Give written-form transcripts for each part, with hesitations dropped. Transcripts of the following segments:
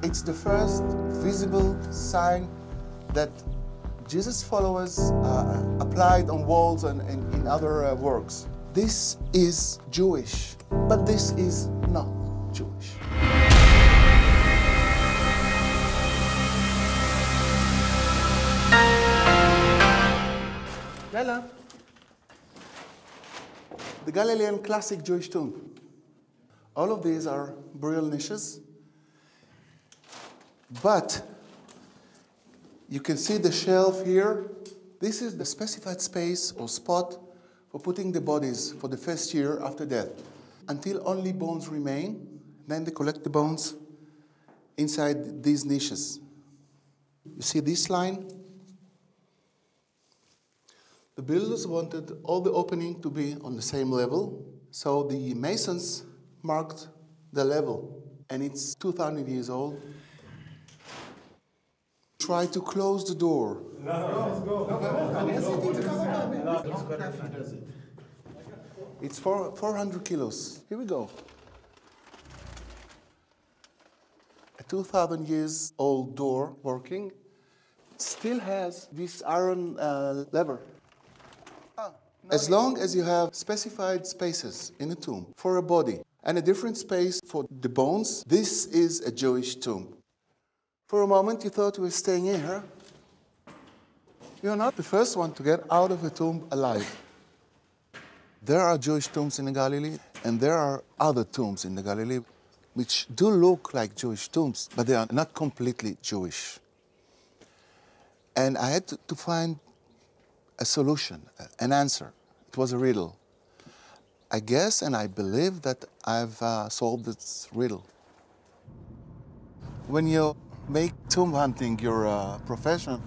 It's the first visible sign that Jesus' followers applied on walls and in other works. This is Jewish, but this is not Jewish. Yalla. The Galilean classic Jewish tomb. All of these are burial niches, but you can see the shelf here. This is the specified space or spot for putting the bodies for the first year after death, until only bones remain. Then they collect the bones inside these niches. You see this line? The builders wanted all the opening to be on the same level, so the masons marked the level, and it's 2,000 years old. Try to close the door. It's 400 kilos. Here we go. A 2,000 years old door working still has this iron lever. As long as you have specified spaces in a tomb for a body and a different space for the bones, this is a Jewish tomb. For a moment you thought you were staying in here. You're not the first one to get out of a tomb alive. There are Jewish tombs in the Galilee, and there are other tombs in the Galilee which do look like Jewish tombs, but they are not completely Jewish. And I had to find a solution, an answer. It was a riddle. I guess and I believe that I've solved this riddle. When you make tomb hunting your profession,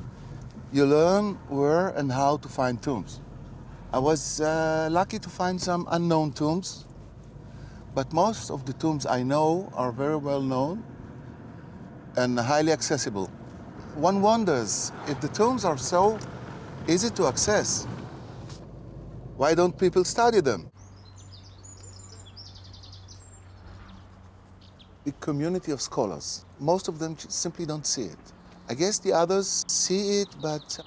you learn where and how to find tombs. I was lucky to find some unknown tombs, but most of the tombs I know are very well known and highly accessible. One wonders if the tombs are so easy to access, why don't people study them? The community of scholars, most of them simply don't see it. I guess the others see it, but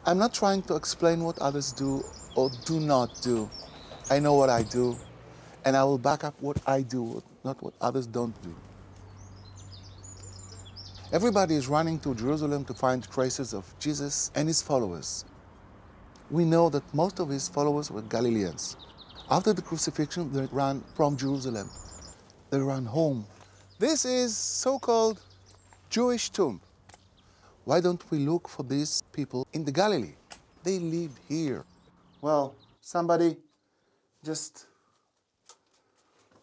I'm not trying to explain what others do or do not do. I know what I do, and I will back up what I do, not what others don't do. Everybody is running to Jerusalem to find traces of Jesus and his followers. We know that most of his followers were Galileans. After the crucifixion, they ran from Jerusalem. They ran home. This is so-called Jewish tomb. Why don't we look for these people in the Galilee? They lived here. Well, somebody just,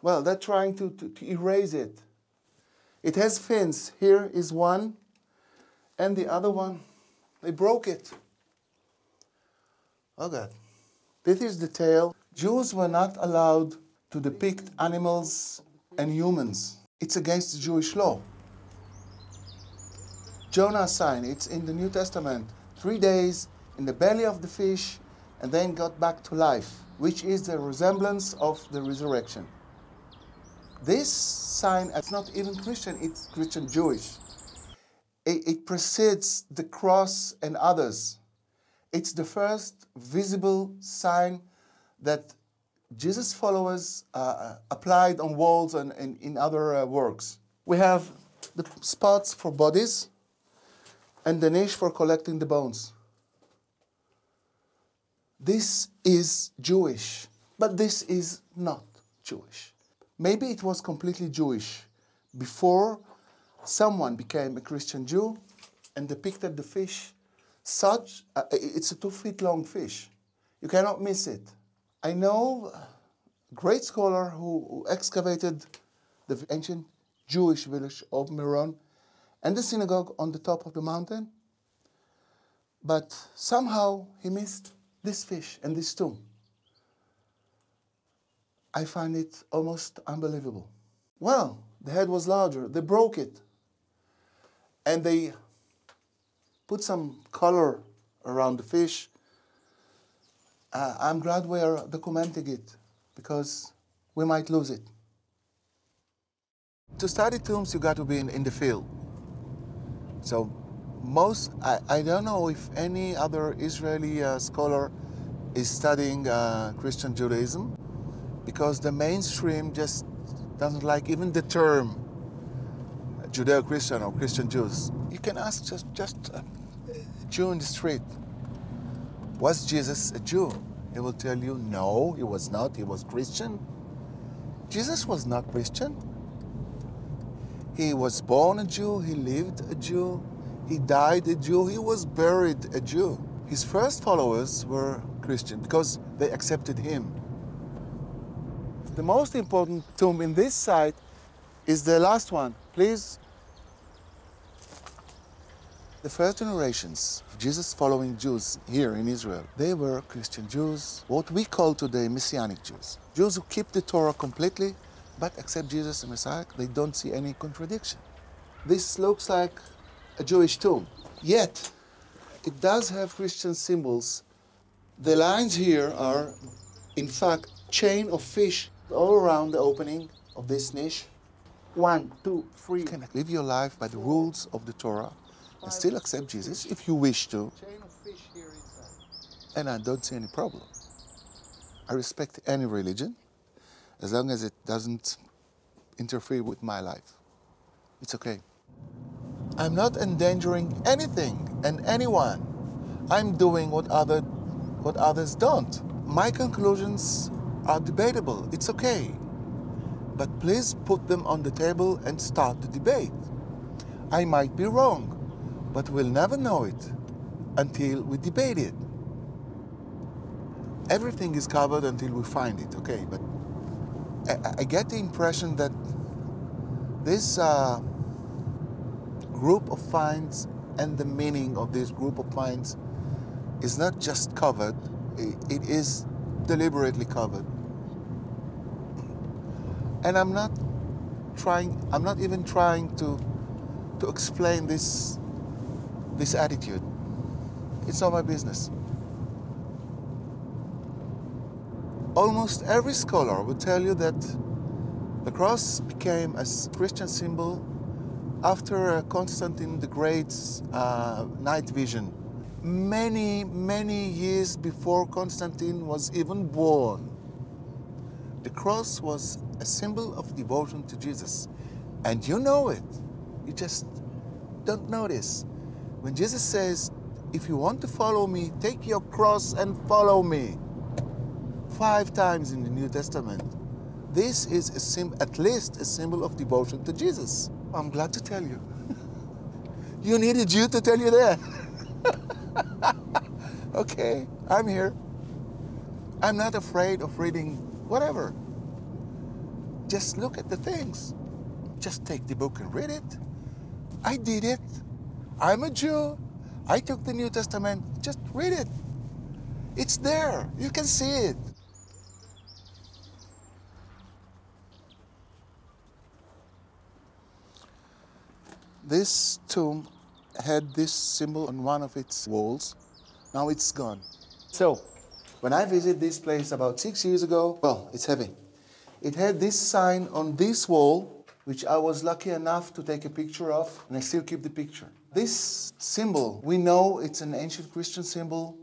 well, they're trying to erase it. It has fins. Here is one, and the other one, they broke it. Oh God. This is the tale. Jews were not allowed to depict animals and humans. It's against the Jewish law. Jonah's sign, it's in the New Testament. 3 days in the belly of the fish and then got back to life, which is the resemblance of the resurrection. This sign, it's not even Christian, it's Christian Jewish. It precedes the cross and others. It's the first visible sign that Jesus' followers applied on walls and in other works. We have the spots for bodies and the niche for collecting the bones. This is Jewish, but this is not Jewish. Maybe it was completely Jewish before someone became a Christian Jew and depicted the fish such, it's a 2 feet long fish. You cannot miss it. I know a great scholar who excavated the ancient Jewish village of Meron and the synagogue on the top of the mountain, but somehow he missed this fish and this tomb. I find it almost unbelievable. Well, the head was larger. They broke it. And they put some color around the fish. I'm glad we are documenting it because we might lose it. To study tombs, you got to be in the field. So I don't know if any other Israeli scholar is studying Christian Judaism, because the mainstream just doesn't like even the term Judeo-Christian or Christian Jews. You can ask just a Jew in the street, was Jesus a Jew? He will tell you, no, he was not, he was Christian. Jesus was not Christian. He was born a Jew, he lived a Jew, he died a Jew, he was buried a Jew. His first followers were Christian because they accepted him. The most important tomb in this site is the last one. Please. The first generations of Jesus following Jews here in Israel, they were Christian Jews, what we call today Messianic Jews. Jews who keep the Torah completely, but accept Jesus as Messiah. They don't see any contradiction. This looks like a Jewish tomb, yet it does have Christian symbols. The lines here are, in fact, chain of fish all around the opening of this niche. 1, 2, 3. You can live your life by the rules of the Torah and still accept Jesus if you wish to. Chain of fish here inside. And I don't see any problem. I respect any religion as long as it doesn't interfere with my life. It's okay. I'm not endangering anything and anyone. I'm doing what others don't. My conclusions are debatable. It's okay. But please put them on the table and start the debate. I might be wrong, but we'll never know it until we debate it. Everything is covered until we find it, okay? But I get the impression that this group of finds and the meaning of this group of finds is not just covered, it is deliberately covered. And I'm not even trying to explain this attitude. It's not my business. Almost every scholar will tell you that the cross became a Christian symbol after Constantine the Great's night vision. Many, many years before Constantine was even born, the cross was a symbol of devotion to Jesus. And you know it. You just don't notice. When Jesus says, if you want to follow me, take your cross and follow me. 5 times in the New Testament. This is at least a symbol of devotion to Jesus. I'm glad to tell you. You need a Jew to tell you that. Okay, I'm here. I'm not afraid of reading whatever. Just look at the things. Just take the book and read it. I did it. I'm a Jew. I took the New Testament. Just read it. It's there. You can see it. This tomb had this symbol on one of its walls. Now it's gone. So, when I visited this place about 6 years ago, well, it's heavy. It had this sign on this wall, which I was lucky enough to take a picture of, and I still keep the picture. This symbol, we know it's an ancient Christian symbol,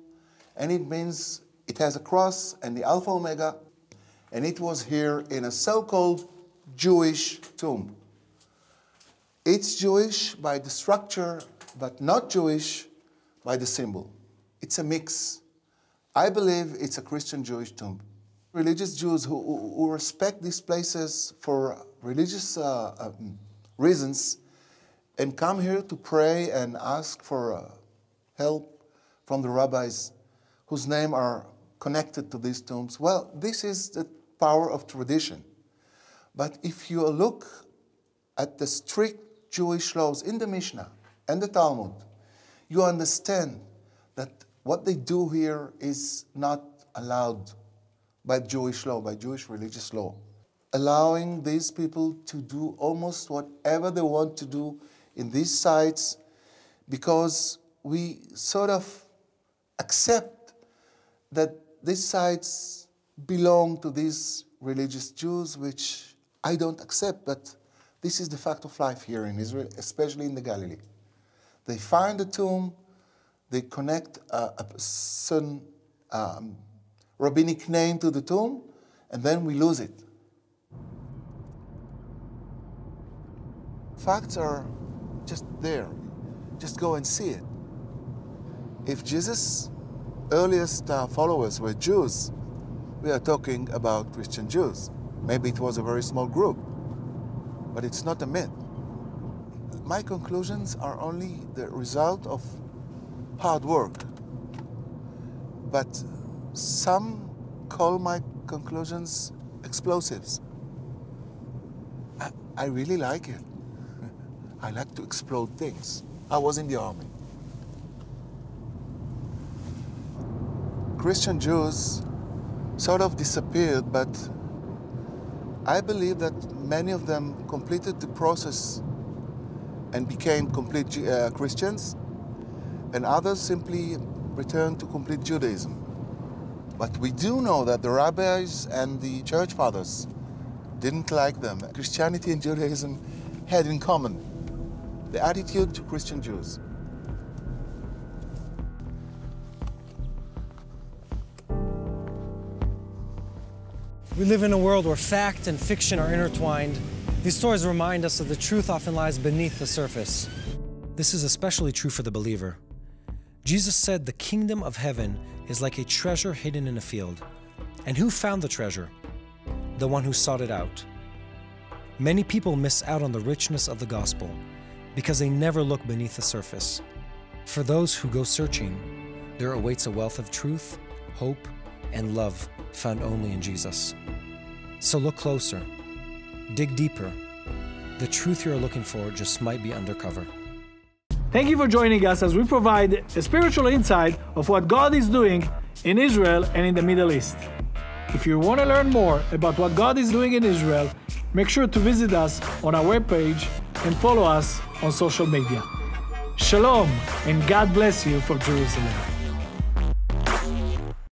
and it means it has a cross and the Alpha Omega, and it was here in a so-called Jewish tomb. It's Jewish by the structure, but not Jewish by the symbol. It's a mix. I believe it's a Christian Jewish tomb. Religious Jews who respect these places for religious reasons and come here to pray and ask for help from the rabbis whose names are connected to these tombs. Well, this is the power of tradition. But if you look at the strict Jewish laws in the Mishnah and the Talmud, you understand that what they do here is not allowed by Jewish law, by Jewish religious law. Allowing these people to do almost whatever they want to do in these sites because we sort of accept that these sites belong to these religious Jews, which I don't accept, but this is the fact of life here in Israel, especially in the Galilee. They find the tomb, they connect a certain rabbinic name to the tomb, and then we lose it. Facts are just there. Just go and see it. If Jesus' earliest followers were Jews, we are talking about Christian Jews. Maybe it was a very small group, but it's not a myth. My conclusions are only the result of hard work, but some call my conclusions explosives. I really like it. I like to explode things. I was in the army. Christian Jews sort of disappeared, but I believe that many of them completed the process and became complete Christians, and others simply returned to complete Judaism. But we do know that the rabbis and the church fathers didn't like them. Christianity and Judaism had in common the attitude to Christian Jews. We live in a world where fact and fiction are intertwined. These stories remind us that the truth often lies beneath the surface. This is especially true for the believer. Jesus said the kingdom of heaven is like a treasure hidden in a field. And who found the treasure? The one who sought it out. Many people miss out on the richness of the gospel because they never look beneath the surface. For those who go searching, there awaits a wealth of truth, hope, and love found only in Jesus. So look closer, dig deeper. The truth you're looking for just might be undercover. Thank you for joining us as we provide a spiritual insight of what God is doing in Israel and in the Middle East. If you want to learn more about what God is doing in Israel, make sure to visit us on our webpage and follow us on social media. Shalom, and God bless you from Jerusalem.